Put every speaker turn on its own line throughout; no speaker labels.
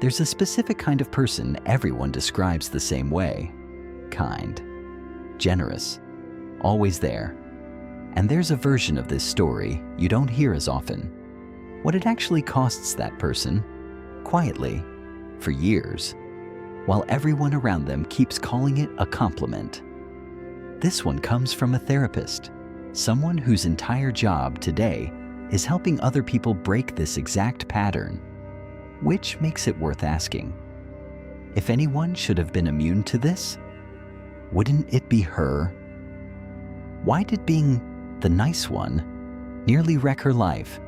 There's a specific kind of person everyone describes the same way: kind, generous, always there. And there's a version of this story you don't hear as often. What it actually costs that person, quietly, for years, while everyone around them keeps calling it a compliment. This one comes from a therapist, someone whose entire job today is helping other people break this exact pattern, which makes it worth asking. If anyone should have been immune to this, wouldn't it be her? Why did being the nice one nearly wreck her life?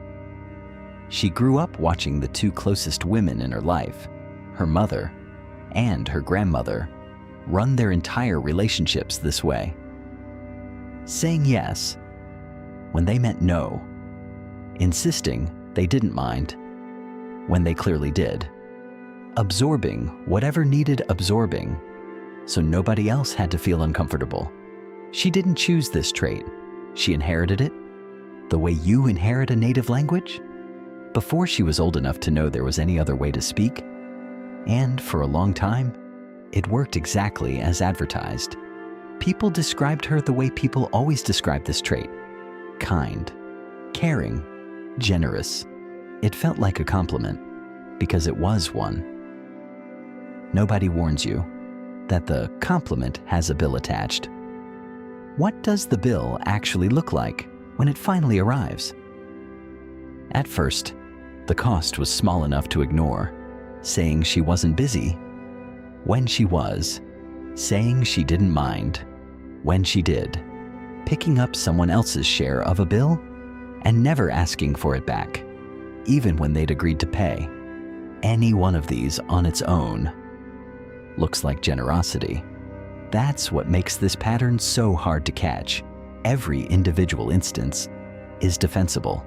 She grew up watching the two closest women in her life, her mother and her grandmother, run their entire relationships this way. Saying yes when they meant no, insisting they didn't mind when they clearly did, absorbing whatever needed absorbing so nobody else had to feel uncomfortable. She didn't choose this trait. She inherited it, the way you inherit a native language, before she was old enough to know there was any other way to speak. And for a long time, it worked exactly as advertised. People described her the way people always describe this trait: kind, caring, generous. It felt like a compliment because it was one. Nobody warns you that the compliment has a bill attached. What does the bill actually look like when it finally arrives? At first, the cost was small enough to ignore, saying she wasn't busy when she was, saying she didn't mind when she did, picking up someone else's share of a bill and never asking for it back, even when they'd agreed to pay. Any one of these on its own looks like generosity. That's what makes this pattern so hard to catch. Every individual instance is defensible.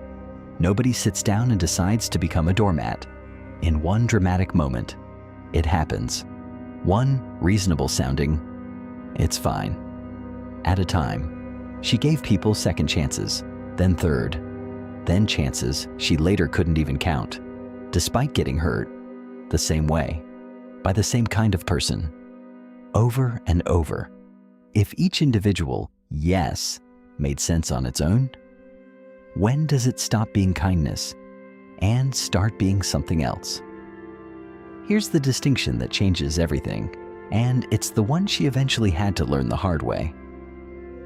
Nobody sits down and decides to become a doormat. In one dramatic moment, it happens. One reasonable sounding, "It's fine." At a time, she gave people second chances, then third, then chances she later couldn't even count, despite getting hurt the same way, by the same kind of person, over and over. If each individual yes made sense on its own, when does it stop being kindness and start being something else? Here's the distinction that changes everything, and it's the one she eventually had to learn the hard way.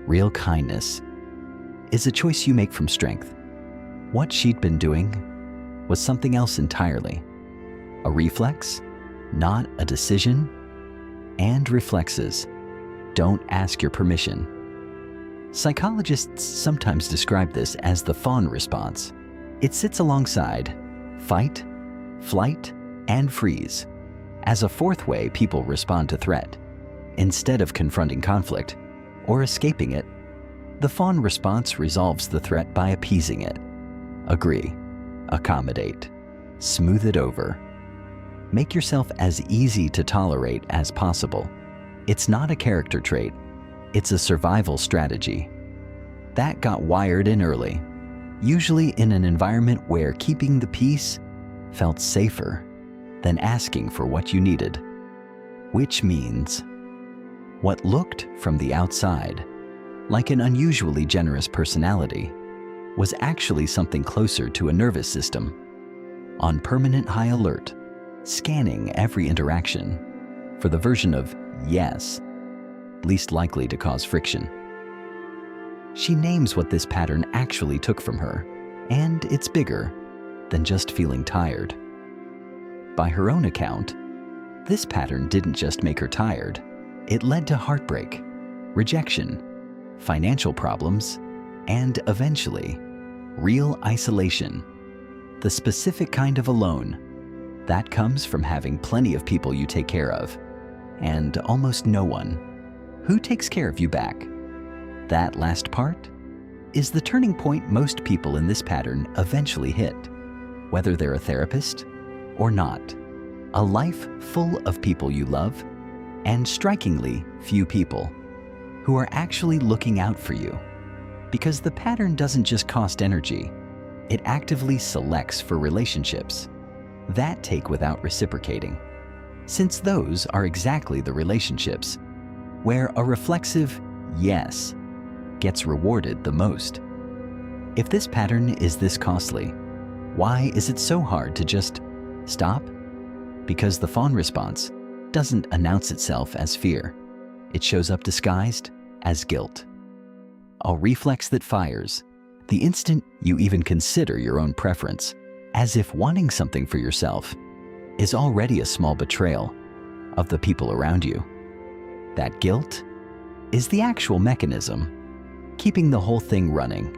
Real kindness is a choice you make from strength. What she'd been doing was something else entirely. A reflex, not a decision. And reflexes don't ask your permission. Psychologists sometimes describe this as the fawn response. It sits alongside fight, flight, and freeze as a fourth way people respond to threat. Instead of confronting conflict or escaping it, the fawn response resolves the threat by appeasing it. Agree, accommodate, smooth it over. Make yourself as easy to tolerate as possible. It's not a character trait, it's a survival strategy. That got wired in early, usually in an environment where keeping the peace felt safer than asking for what you needed. Which means, what looked from the outside like an unusually generous personality was actually something closer to a nervous system, on permanent high alert, scanning every interaction for the version of yes least likely to cause friction. She names what this pattern actually took from her, and it's bigger than just feeling tired. By her own account, this pattern didn't just make her tired. It led to heartbreak, rejection, financial problems, and eventually, real isolation. The specific kind of alone that comes from having plenty of people you take care of, and almost no one who takes care of you back. That last part is the turning point most people in this pattern eventually hit, whether they're a therapist or not. A life full of people you love, and strikingly few people who are actually looking out for you. Because the pattern doesn't just cost energy, it actively selects for relationships. that take without reciprocating, since those are exactly the relationships where a reflexive yes gets rewarded the most. If this pattern is this costly, why is it so hard to just stop? Because the fawn response doesn't announce itself as fear. It shows up disguised as guilt. A reflex that fires the instant you even consider your own preference, as if wanting something for yourself is already a small betrayal of the people around you. That guilt is the actual mechanism keeping the whole thing running.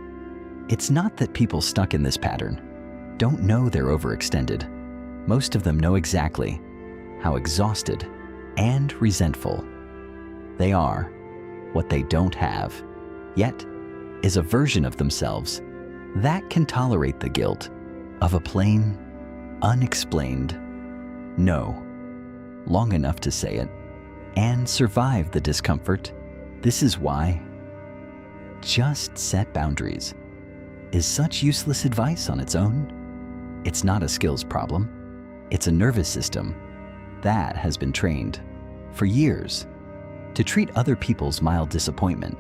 It's not that people stuck in this pattern don't know they're overextended. Most of them know exactly how exhausted and resentful they are. What they don't have yet is a version of themselves that can tolerate the guilt of a plain, unexplained no long enough to say it and survive the discomfort. This is why just set boundaries is such useless advice on its own. It's not a skills problem. It's a nervous system that has been trained for years to treat other people's mild disappointment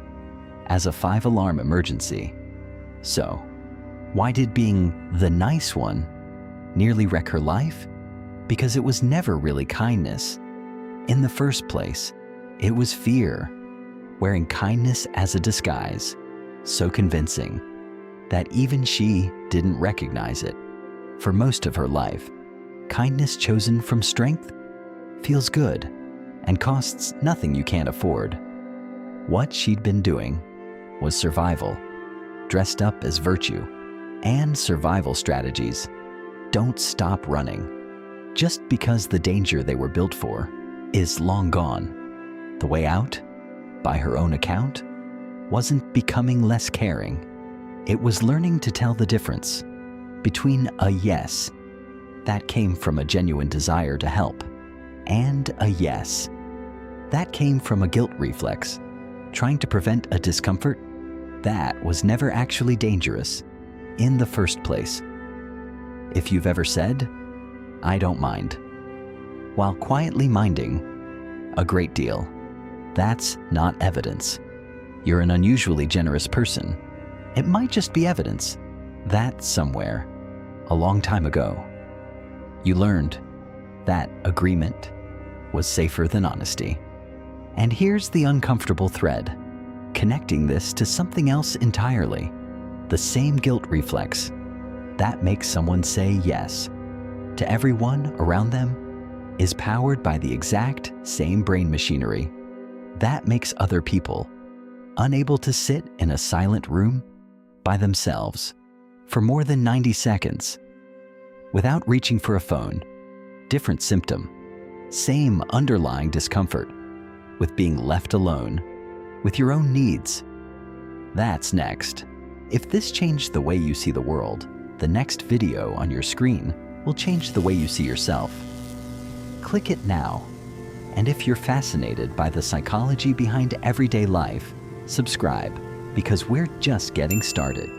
as a 5-alarm emergency. So, why did being the nice one nearly wreck her life? Because it was never really kindness. In the first place, it was fear, wearing kindness as a disguise, so convincing that even she didn't recognize it. For most of her life, kindness chosen from strength feels good and costs nothing you can't afford. What she'd been doing was survival, dressed up as virtue, and survival strategies don't stop running just because the danger they were built for is long gone. The way out, by her own account, wasn't becoming less caring. It was learning to tell the difference between a yes that came from a genuine desire to help and a yes that came from a guilt reflex, trying to prevent a discomfort that was never actually dangerous in the first place. If you've ever said, "I don't mind," while quietly minding a great deal, that's not evidence you're an unusually generous person. It might just be evidence that somewhere, a long time ago, you learned that agreement was safer than honesty. And here's the uncomfortable thread, connecting this to something else entirely. The same guilt reflex that makes someone say yes to everyone around them is powered by the exact same brain machinery that makes other people unable to sit in a silent room by themselves for more than 90 seconds without reaching for a phone. Different symptom, same underlying discomfort with being left alone with your own needs. That's next. If this changed the way you see the world, the next video on your screen will change the way you see yourself. Click it now. And if you're fascinated by the psychology behind everyday life, subscribe, because we're just getting started.